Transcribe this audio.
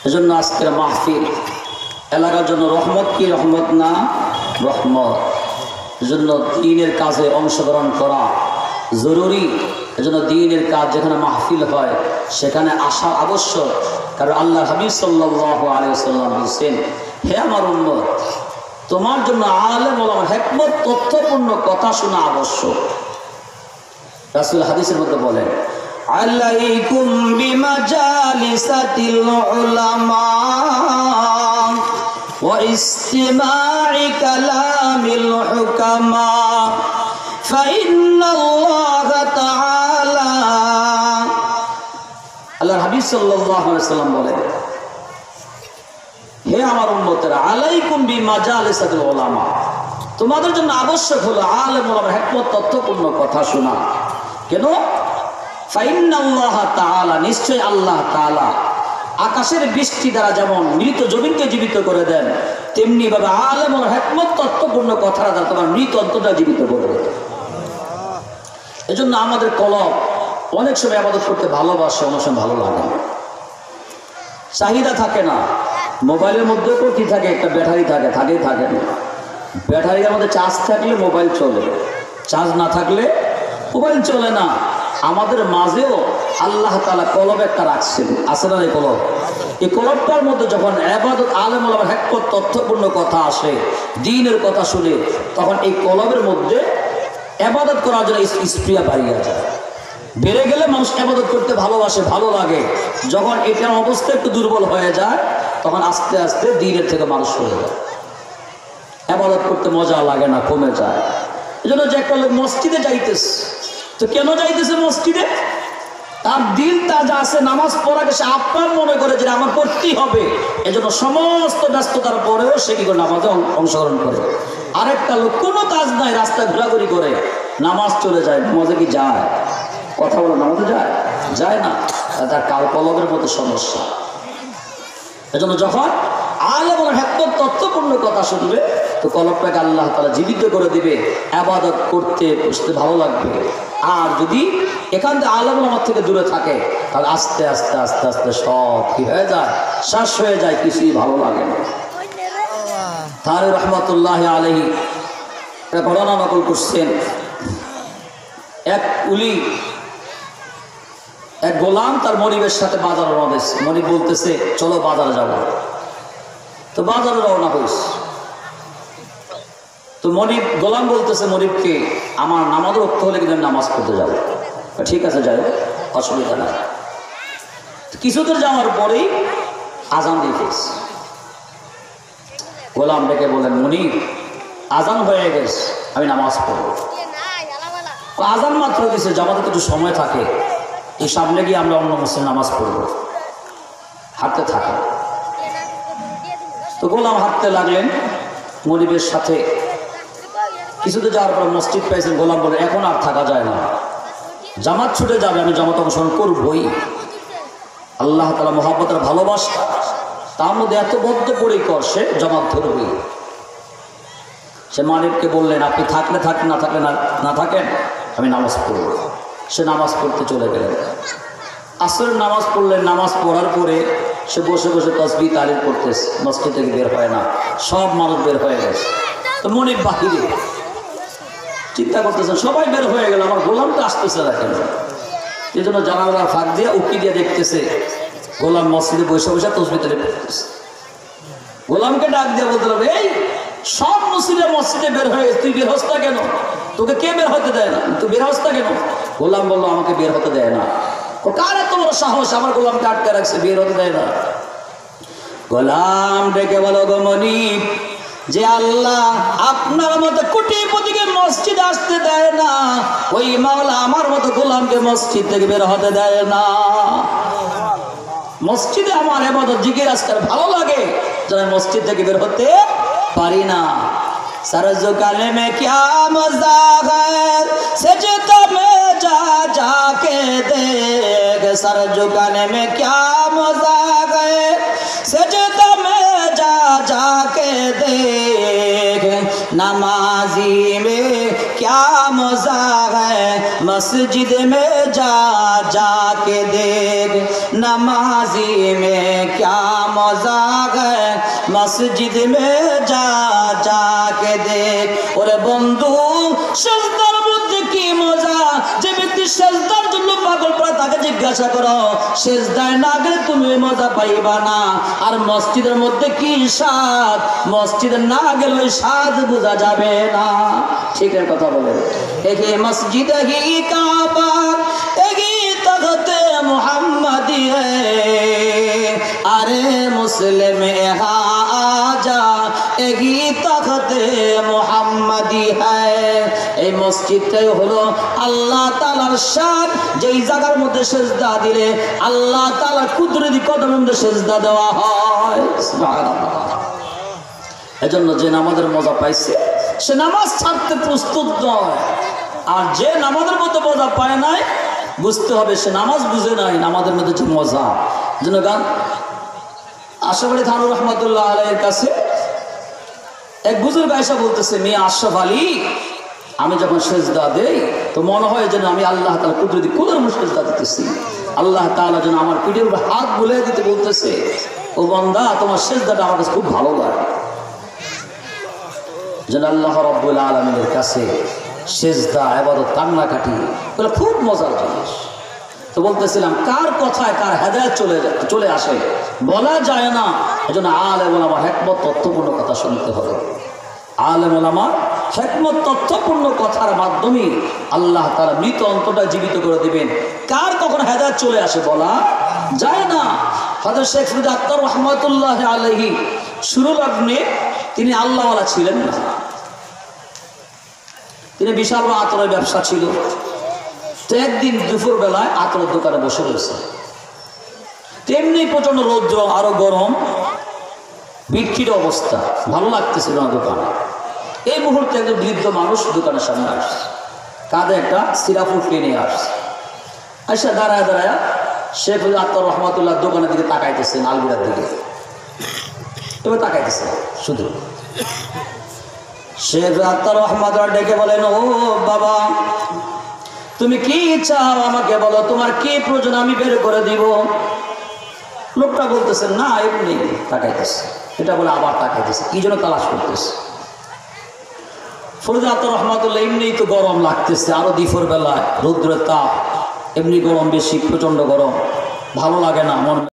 এজন্য আজকের মাহফিল এলাকার জন্য রহমত কি রহমত না? রহমত। এজন্য দ্বীনের কাজে অংশগ্রহণ করা জরুরি। এজন্য দ্বীনের কাজ যেখানে মাহফিল হয় সেখানে আসা আবশ্যক। কারণ আল্লাহ হাবিব সাল্লাল্লাহু আলাইহি ওয়াসাল্লাম বলেছেন, হে আমার উম্মত, তোমার জন্য আলেম ওলামা হিকমত তথ্যপূর্ণ কথা শোনা আবশ্যক। রাসূল হাদিসের মধ্যে বলেন, আলাইকুম বিমাজালিসাতিল উলামা ওয়া ইসতিমা'i কালামিল হুকামা ফাইন্নাল্লাহা তাআলা। আল্লাহর হাবিব সাল্লাল্লাহু আলাইহি ওয়াসাল্লাম বলেন, হে আমার উম্মতেরা, আলাইকুম বিমাজালিসাতিল উলামা, তোমাদের জন্য আবশ্যক হলো আলেম ওলামার হিকমত তথ্যপূর্ণ কথা শোনা। কেন? ফাইন্নাল্লাহা তাআলা, নিশ্চয় আল্লাহ তাআলা আকাশের বৃষ্টি দ্বারা যেমন মৃত জমিনকে জীবিত করে দেন, তেমনি ভাবে আলেম ওলামার হিকমত তথ্যপূর্ণ কথা দ্বারা তোমার মৃত অন্তরটা জীবিত করে দেন। এজন্য আমাদের কলব অনেক সময় ইবাদত করতে ভালোবাসে, অনেক সময় ভালো লাগে না, চাহিদা থাকে না। মোবাইলের মধ্যেও কি থাকে? একটা ব্যাটারি থাকে, থাকেই থাকে না। ব্যাটারির মধ্যে চার্জ থাকলে মোবাইল চলে, চার্জ না থাকলে মোবাইল চলে না। আমাদের মাঝেও আল্লাহ তাআলা কলব একটা রাখছেন, আছে না? এই কলব, এই কলবটার মধ্যে যখন ইবাদত আলেম ওলামার হিকমত তথ্যপূর্ণ কথা আসে, দ্বীনের কথা শুনে, তখন এই কলবের মধ্যে ইবাদত করার জন্য স্প্রিয়া বাড়িয়ে যায়। বেড়ে গেলে মানুষ ইবাদত করতে ভালোবাসে, ভালো লাগে। যখন এটার অবস্থা একটু দুর্বল হয়ে যায়, তখন আস্তে আস্তে দ্বীনের থেকে মানুষ হয়ে যায়, ইবাদত করতে মজা লাগে না, কমে যায়। এই জন্য যে একটা লোক মসজিদে যাইতেছে, তো কেন যাইতেছে মসজিদে? তার দিল তাজা আছে, নামাজ পড়াকে সে আপনার মনে করে যে আমার পড়তেই হবে। এজন্য সমস্ত ব্যস্ততার পরেও সে কি করে? নামাজে অংশগ্রহণ করে। আরেকটা লোক কোনো কাজ নাই, রাস্তায় ঘোরাঘুরি করে, নামাজ চলে যায়। নামাজে কি যায়? কথা বলে নামাজে যায়? যায় না। তার কলবের মতো সমস্যা। এজন্য যখন আলেম ওলামার হিকমত তথ্যপূর্ণ কথা শুনবে, তো কলবটাকে আল্লাহ তাআলা জীবিত করে দিবে, ইবাদত করতে বসতে ভালো লাগবে। আর যদি এখান থেকে আলেম ওলামার থেকে দূরে থাকে, তাহলে আস্তে আস্তে আস্তে আস্তে সব কি হয়ে যায়? শ্বাস হয়ে যায়, কিছুই ভালো লাগে না। তাহলে রহমতুল্লাহ আলাইহি ঘটনা নকল করছেন, এক কুলি, এক গোলাম তার মনিবের সাথে বাজারে রওনা দিয়েছে। মনিব বলতেছে, চলো বাজারে যাব। তো বাজারে রওনা হয়েছে। তো মনিব, গোলাম বলতেছে মনিবকে, আমার নামাজ রক্ষা হলে কিন্তু আমি নামাজ পড়তে যাবো। ঠিক আছে, যাই, অসুবিধা নাই। কিছুদূর যাওয়ার পরেই আজান দিয়ে ফেলছে। গোলাম ডেকে বলেন, মনিব, আজান হয়ে গেছে, আমি নামাজ পড়বো। আজান মাত্র দিছে, জামাতে একটু সময় থাকে, এই সামনে গিয়ে আমরা অন্য মসজিদে নামাজ পড়বো, হাঁটতে থাকে। তো গোলাম হাঁটতে লাগলেন মনিবের সাথে। কিছুতে যাওয়ার পর মসজিদ পেয়েছেন। গোলাম বলে, এখন আর থাকা যায় না, জামাত ছুটে যাবে, আমি জামাত অংশগ্রহণ করবই। আল্লাহ তাআলা মহব্বতের ভালোবাসা, তার মধ্যে এত বদ্ধপরিকর, সে জামাত ধরবেই। সে মালিককে বললেন, আপনি থাকলে থাকেন, না থাকলে না থাকেন, আমি নামাজ পড়ব। সে নামাজ পড়তে চলে গেলেন। আসরের নামাজ পড়লেন। নামাজ পড়ার পরে সে বসে বসে তাসবিহ তাহলিল করতেছে। মসজিদ থেকে বের হয় না, সব মানুষ বের হয়ে গেছে। তো মনিব বাহিরে চিন্তা করতেছেন, সবাই বের হয়ে গেল, আমার গোলামটা আসতেছে না কেন? এই জন্য জানালা ফাঁক দিয়ে উকি দিয়ে দেখতেছে গোলাম মসজিদে বসে বসে তাসবিহ তাহলিল করতেছে। গোলামকে ডাক দিয়ে বলতে হবে, এই সব মুসলিম মসজিদে বের হয়ে গেছে, তুই বের হস না কেন? তোকে কে বের হতে দেয় না? তুই বের হস না কেন? গোলাম বললো, আমাকে বের হতে দেয় না। কার এত বড় সাহস আমার গোলামকে আটকে রাখছে, বের হতে দেয় না? গোলাম ডেকে বলো, গো মনিব, যে আল্লাহ আপনার মতো কোটিপতিকে মসজিদে আসতে দেয় না, ওই মাওলা আমার মতো গোলামকে মসজিদ থেকে বের হতে দেয় না। মসজিদে আমার ইবাদত জিকির আজকাল ভালো লাগে, যারা মসজিদ থেকে বের হতে পারি না। सरज़ुकाने में क्या मज़ा है, सजदा में जा जाके देख। सरज़ुकाने में क्या मज़ा है, सजदा में जा जाके देख। नमाजी में क्या मज़ा है, मस्जिद में जा जाके देख। नमाजी में क्या मजा है मस्जिद में जा जाके देख। ওরে বন্ধু সিজদার মধ্যে কি মজা, যে ব্যক্তি সিজদার জন্য পাগল পড়ে তাকে জিজ্ঞাসা করো সিজদায় না গেলে তুমি মজা পাইবা না। আর মসজিদের মধ্যে কি স্বাদ, মসজিদে না গেলে ওই স্বাদ বোঝা যাবে না। ঠিক এর কথা বলে একে মসজিদ হি কাবা এগি তখতে মুহাম্মাদি হে আরে মুসলিম ইহা আজা এগি তখতে মুহাম্মাদি হে। এই মসজিদটাই হলো আল্লাহ তাআলার শান, যেই জায়গার মধ্যে সিজদা দিলে আল্লাহ তাআলার কুদরতি কদমের মধ্যে সিজদা দেওয়া হয়। সুবহানাল্লাহ। এজন্য যে নামাজের মজা পাইছে সে নামাজ ছাড়তে প্রস্তুত নয়, আর যে নামাজের মধ্যে মজা পায় নাই বুঝতে হবে সে নামাজ বুঝে নাই নামাজের মধ্যে যে মজা। জন্য গান আশরাফ আলী থানভী রহমাতুল্লাহ আলাইহির কাছে এক বুজুর্গ আয়েশা বলতেছে, মিয়া আশরাফ আলী আমি যখন সিজদা দেই তো মনে হয় যেন আমি আল্লাহ তাআলা কুদরতি কোলের মধ্যে সিজদা দিতেছি। আল্লাহ তাআলা যেন আমার পিঠের উপর হাত বুলিয়ে দিতে বলতেছে, ও বান্দা তোমার সিজদাটা আমার কাছে খুব ভালো লাগে। যেন আল্লাহ রাব্বুল আলামিনের কাছে সিজদা ইবাদত কান্নাকাটি বলে খুব মজার জিনিস। তো বলতেছিলাম কার কথায় কার হেদায়েত চলে আসে বলা যায় না। এজন্য আলেম ওলামার হিকমত তথ্যপূর্ণ কথা শুনতে হবে। আলেম ওলামার হিকমত তথ্যপূর্ণ কথার মাধ্যমে আল্লাহ তাআলা মৃত অন্তরটা জীবিত করে দিবেন। কার কখন হেদায়েত চলে আসে বলা যায় না। হযরত শেখ ফরিদ আক্তার রহমাতুল্লাহ আলাইহি শুরু লগ্নে তিনি আল্লাহওয়ালা ছিলেন না, তিনি বিশাল বড় আতরের ব্যবসা ছিল। তো একদিন দুপুর বেলায় আতরের দোকানে বসে রয়েছে, তেমনি প্রচন্ড রৌদ্র আরো গরম, বিক্ষিপ্ত অবস্থা, ভালো লাগতেছিল না দোকানে। এই মুহূর্তে একজন বৃদ্ধ মানুষ দোকানের সামনে আসছে, কাঁধে একটা সিরাপুর টেনে আসছে। আচ্ছা দাঁড়ায় দাঁড়ায় শেখ আক্তার রহমাতুল্লাহ দোকানের দিকে তাকাইতেছেন, আলমিরার দিকে এবার তাকাইতেছে শুধু। শেখ আক্তার রহমাতুল্লাহ ডেকে বলেন, ও বাবা তুমি কি চাও আমাকে বলো, তোমার কি প্রয়োজন আমি বের করে দিব। লোকটা বলতেছে না এমনি তাকাইতেছে, এটা বলে আবার তাকাইতেছে, কি জন্য তালাশ করতেছে। ফরিদ আক্তার রহমাতুল্লাহ এমনি তো গরম লাগতেছে, আরো দুপুর বেলায় রৌদ্রের তাপ, এমনি গরম বেশি, প্রচন্ড গরম, ভালো লাগে না মন।